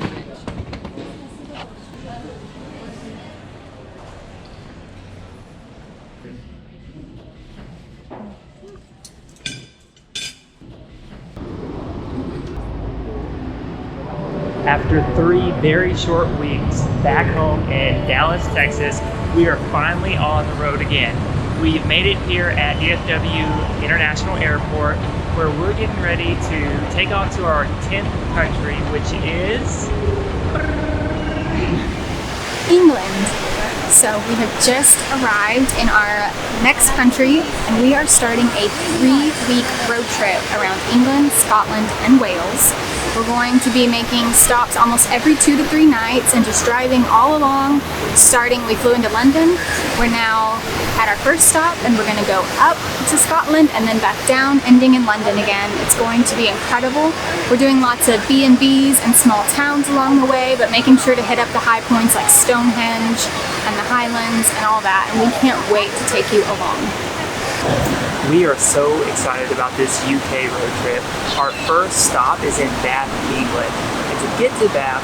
Stonehenge. After 3 very short weeks back home in Dallas, Texas, we are finally on the road again. We've made it here at DFW International Airport, where we're getting ready to take off to our 10th country, which is England. So we have just arrived in our next country, and we are starting a 3-week road trip around England, Scotland, and Wales. We're going to be making stops almost every 2 to 3 nights and just driving all along. We flew into London. We're now at our first stop, and we're going to go up to Scotland and then back down, ending in London again. It's going to be incredible. We're doing lots of B&Bs and small towns along the way, but making sure to hit up the high points like Stonehenge and the Highlands and all that, and we can't wait to take you along. We are so excited about this UK road trip. Our first stop is in Bath, England. And to get to Bath,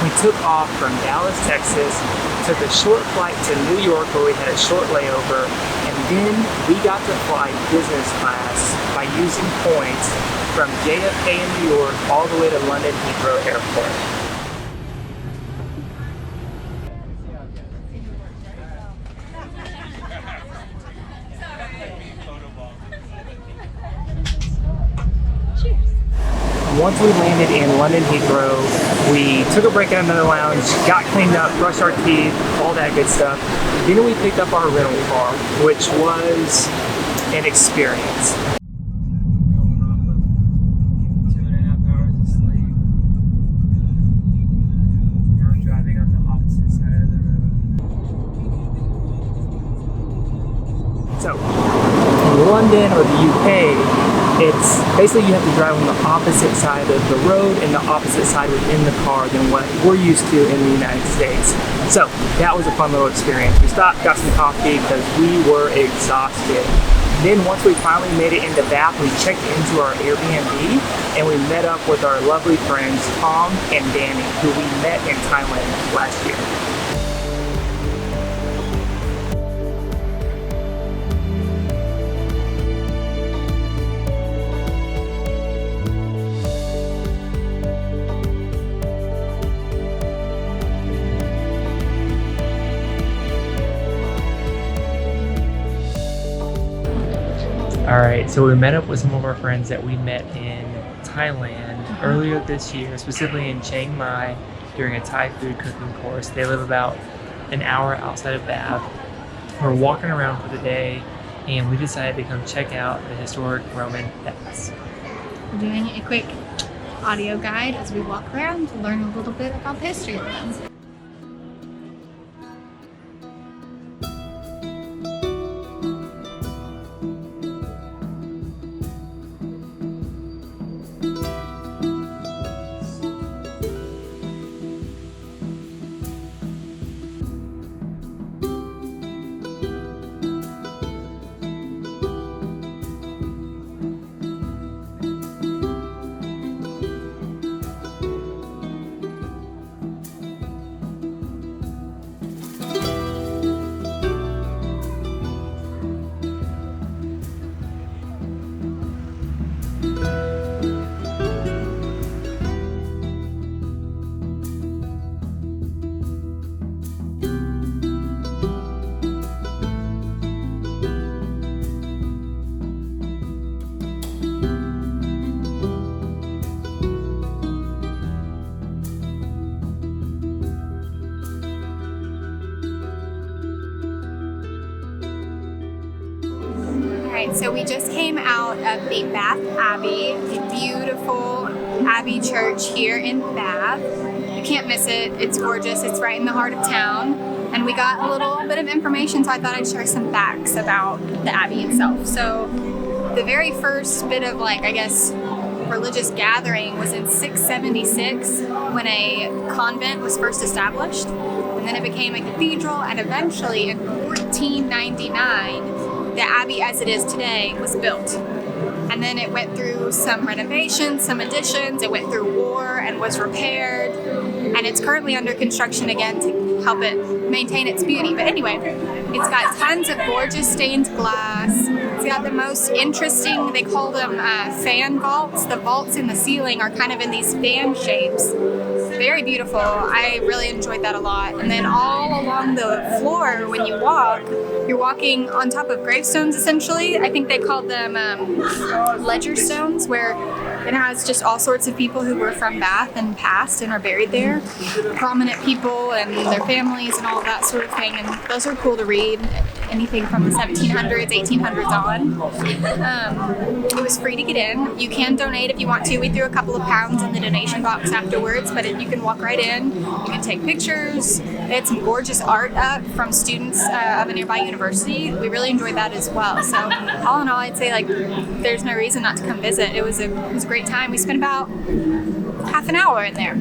we took off from Dallas, Texas, took a short flight to New York where we had a short layover, and then we got to fly business class by using points from JFK in New York all the way to London Heathrow Airport. Once we landed in London Heathrow, we took a break at another lounge, got cleaned up, brushed our teeth, all that good stuff. Then we picked up our rental car, which was an experience. Going off of 2.5 hours of sleep. Now driving on the opposite side of the road. So, in London or the UK, it's basically you have to drive on the opposite side of the road and the opposite side within the car than what we're used to in the United States. So that was a fun little experience. We stopped, got some coffee because we were exhausted. Then once we finally made it into Bath, we checked into our AIRBNB and we met up with our lovely friends Tom and Danny, who we met in Thailand last year. Alright, so we met up with some of our friends that we met in Thailand earlier this year, specifically in Chiang Mai during a Thai food cooking course. They live about an hour outside of Bath. We're walking around for the day and we decided to come check out the historic Roman baths. We're doing a quick audio guide as we walk around to learn a little bit about the history of them. So we just came out of the Bath Abbey, the beautiful Abbey Church here in Bath. You can't miss it. It's gorgeous. It's right in the heart of town. And we got a little bit of information, so I thought I'd share some facts about the Abbey itself. So the very first bit of religious gathering was in 676 when a convent was first established. And then it became a cathedral, and eventually in 1499, the Abbey as it is today was built. And then it went through some renovations, some additions, it went through war, and and was repaired, and it's currently under construction again to help it maintain its beauty. But anyway, it's got tons of gorgeous stained glass. It's got the most interesting, they call them fan vaults. The vaults in the ceiling are kind of in these fan shapes. Very beautiful. I really enjoyed that a lot. And then all along the floor, when you walk, you're walking on top of gravestones, essentially. I think they called them ledger stones, where it has just all sorts of people who were from Bath and past and are buried there. Prominent people and their families and all of that sort of thing. And those are cool to read. Anything from the 1700s, 1800s on. It was free to get in. You can donate if you want to. We threw a couple of pounds in the donation box afterwards, but you can walk right in. You can take pictures. They had some gorgeous art up from students of a nearby university. We really enjoyed that as well. So all in all, I'd say like there's no reason not to come visit. It was a great time. We spent about half an hour in there.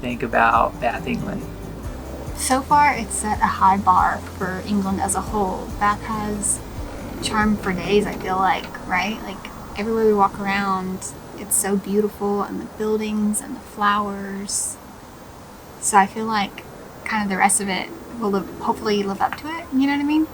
Think about Bath, England? So far, it's set a high bar for England as a whole. Bath has charm for days, I feel like, right? Like, everywhere we walk around, it's so beautiful, and the buildings and the flowers. So I feel like kind of the rest of it will hopefully live up to it, you know what I mean?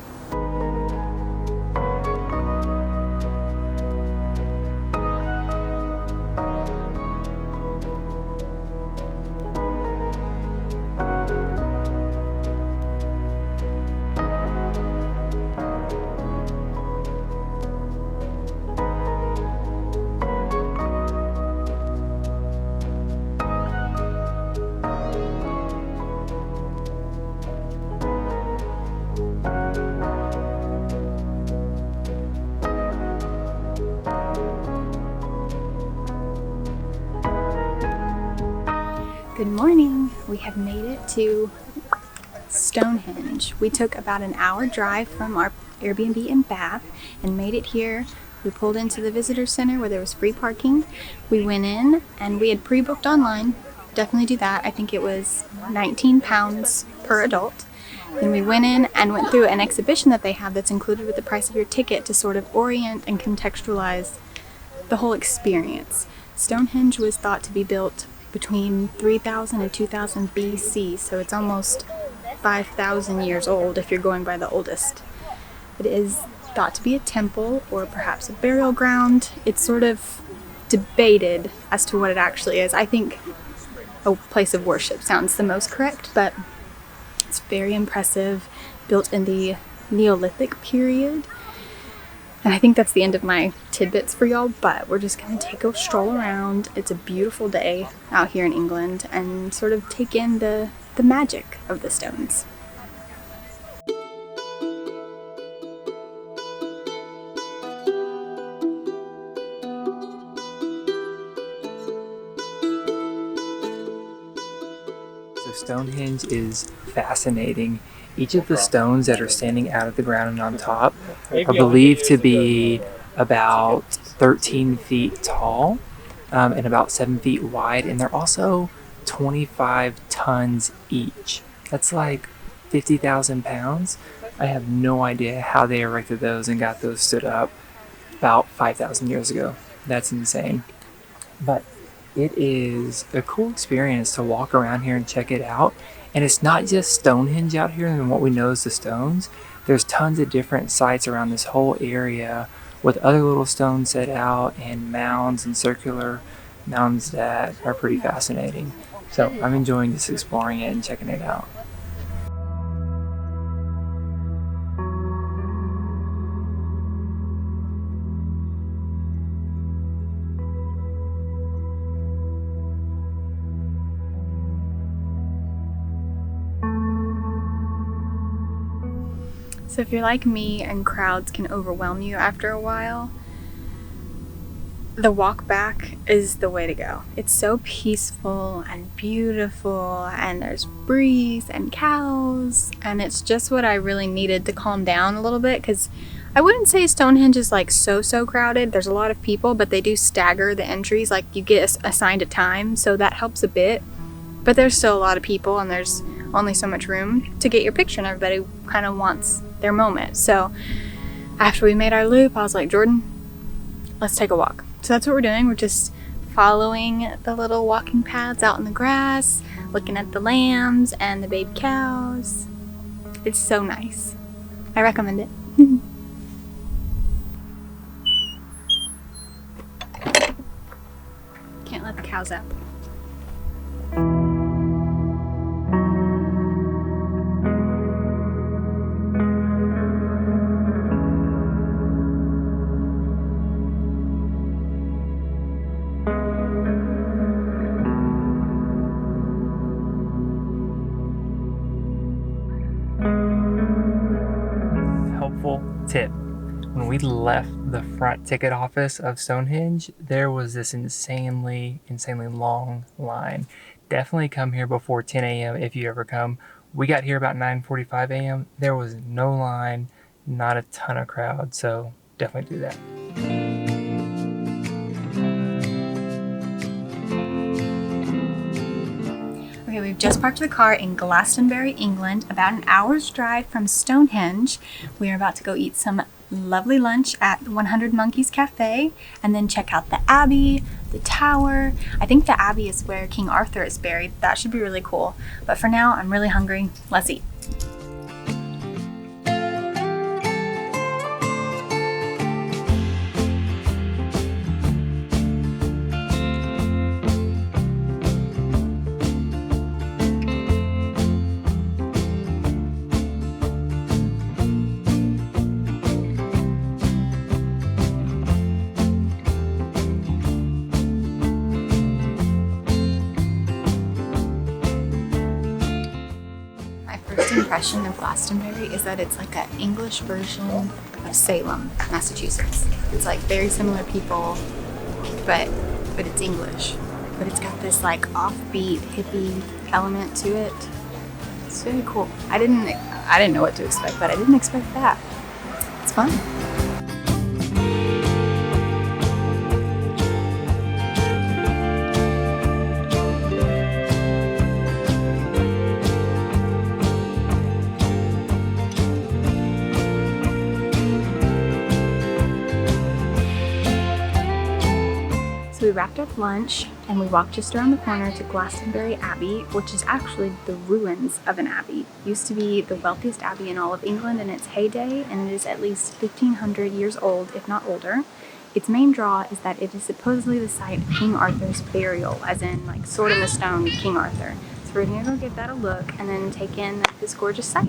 Good morning. We have made it to Stonehenge. We took about an hour drive from our Airbnb in Bath and made it here. We pulled into the visitor center where there was free parking. We went in and we had pre-booked online. Definitely do that. I think it was £19 per adult. Then we went in and went through an exhibition that they have that's included with the price of your ticket to sort of orient and contextualize the whole experience. Stonehenge was thought to be built between 3000 and 2000 BC, so it's almost 5,000 years old if you're going by the oldest. It is thought to be a temple or perhaps a burial ground. It's sort of debated as to what it actually is. I think a place of worship sounds the most correct, but it's very impressive, built in the Neolithic period. And I think that's the end of my tidbits for y'all, but we're just going to take a stroll around. It's a beautiful day out here in England and sort of take in the magic of the stones. So Stonehenge is fascinating. Each of the stones that are standing out of the ground and on top are believed to be about 13 feet tall and about 7 feet wide, and they're also 25 tons each. That's like 50,000 pounds. I have no idea how they erected those and got those stood up about 5,000 years ago. That's insane. But it is a cool experience to walk around here and check it out. And it's not just Stonehenge out here and what we know as the stones. There's tons of different sites around this whole area with other little stones set out and mounds and circular mounds that are pretty fascinating. So I'm enjoying just exploring it and checking it out. So if you're like me and crowds can overwhelm you after a while, the walk back is the way to go. It's so peaceful and beautiful, and there's breeze and cows, and it's just what I really needed to calm down a little bit, because I wouldn't say Stonehenge is like so crowded. There's a lot of people, but they do stagger the entries, like you get assigned a time, so that helps a bit. But there's still a lot of people, and there's only so much room to get your picture, and everybody kind of wants their moment. So after we made our loop, I was like, Jordan, let's take a walk. So that's what we're doing. We're just following the little walking paths out in the grass, looking at the lambs and the baby cows. It's so nice. I recommend it. Can't let the cows out. Helpful tip. When we left the front ticket office of Stonehenge, there was this insanely long line. Definitely come here before 10 a.m. if you ever come. We got here about 9:45 a.m. There was no line, not a ton of crowd, so definitely do that. Okay, we've just parked the car in Glastonbury, England, about an hour's drive from Stonehenge. We are about to go eat some lovely lunch at 100 Monkeys Cafe, and then check out the Abbey, the tower. I think the Abbey is where King Arthur is buried. That should be really cool. But for now, I'm really hungry. Let's eat. First impression of Glastonbury is that it's like an English version of Salem, Massachusetts. It's like very similar people, but it's English. But it's got this like offbeat hippie element to it. It's very cool. I didn't know what to expect, but I didn't expect that. It's fun. So we wrapped up lunch and we walked just around the corner to Glastonbury Abbey, which is actually the ruins of an abbey. It used to be the wealthiest abbey in all of England in its heyday, and it is at least 1,500 years old, if not older. Its main draw is that it is supposedly the site of King Arthur's burial, as in like sword in the stone King Arthur. So we're gonna go give that a look and then take in this gorgeous site.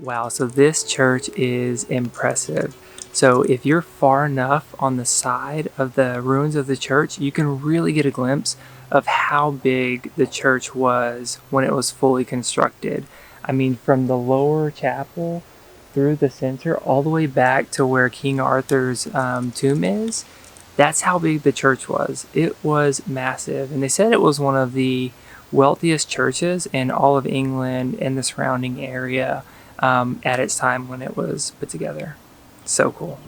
Wow, so this church is impressive. So if you're far enough on the side of the ruins of the church, you can really get a glimpse of how big the church was when it was fully constructed. I mean, from the lower chapel through the center all the way back to where King Arthur's tomb is, that's how big the church was. It was massive, and they said it was one of the wealthiest churches in all of England and the surrounding area at its time when it was put together. So cool.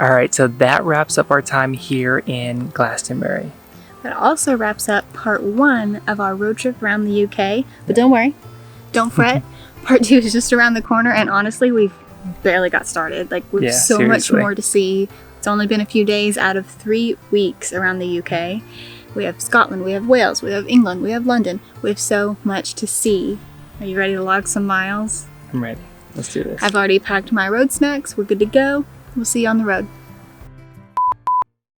All right, so that wraps up our time here in Glastonbury. That also wraps up part 1 of our road trip around the UK. But don't worry, don't fret. Part 2 is just around the corner, and honestly, we've barely got started. Like, we've so much more to see. It's only been a few days out of 3 weeks around the UK. We have Scotland, we have Wales, we have England, we have London. We have so much to see. Are you ready to log some miles? I'm ready. Let's do this. I've already packed my road snacks. We're good to go. We'll see you on the road.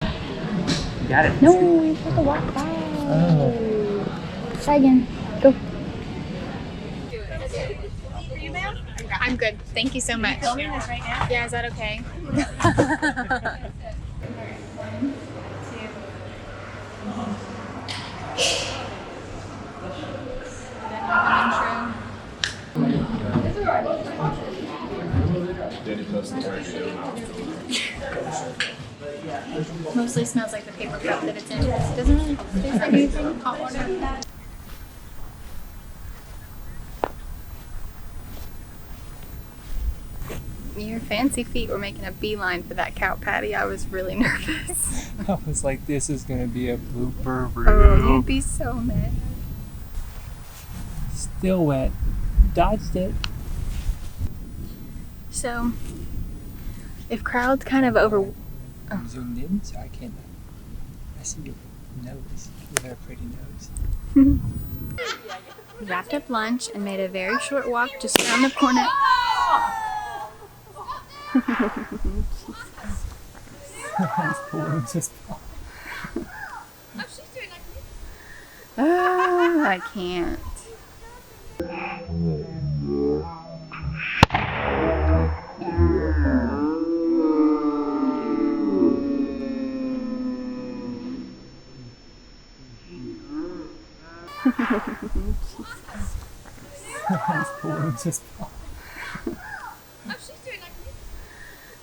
You got it. No, you have to walk by. Oh. Try again. Go. I'm good. Thank you so much. Filming this right now? Yeah, is that okay? Mostly smells like the paper cup that it's in. It doesn't really taste like anything. Hot water. Your fancy feet were making a beeline for that cow patty. I was really nervous. I was like, this is going to be a blooper reel. Oh, you'd be so mad. Still wet. Dodged it. So, if crowds kind of over... I'm zoomed in, so I can't... I see your nose. You have a pretty nose. We wrapped up lunch and made a very short walk just around the corner. Oh, I can't.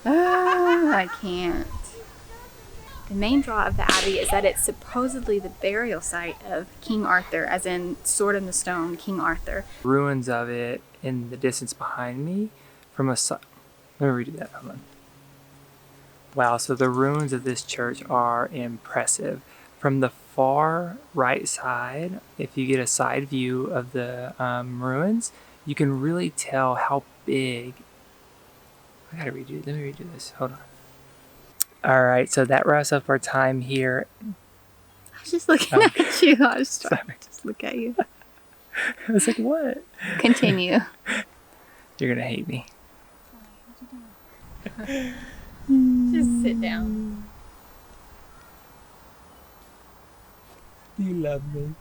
Oh, I can't. The main draw of the Abbey is that it's supposedly the burial site of King Arthur, as in Sword in the Stone, King Arthur. Ruins of it in the distance behind me from a side. Let me redo that. Hold on. Wow, so the ruins of this church are impressive. From the far right side, if you get a side view of the ruins, you can really tell how big. I gotta redo it. Let me redo this. Hold on. All right, so that wraps up our time here. I was just looking at you. I was trying to just look at you. I was like, what? Continue. You're gonna hate me. Just sit down. Do you love me?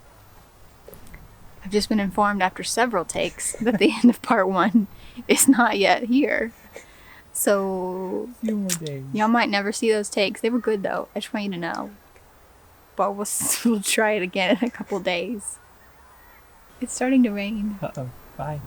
I've just been informed after several takes that the end of part 1 is not yet here. So, A few more days. y'all might never see those takes. They were good though. I just want you to know. But we'll try it again in a couple days. It's starting to rain. Uh-oh. Bye.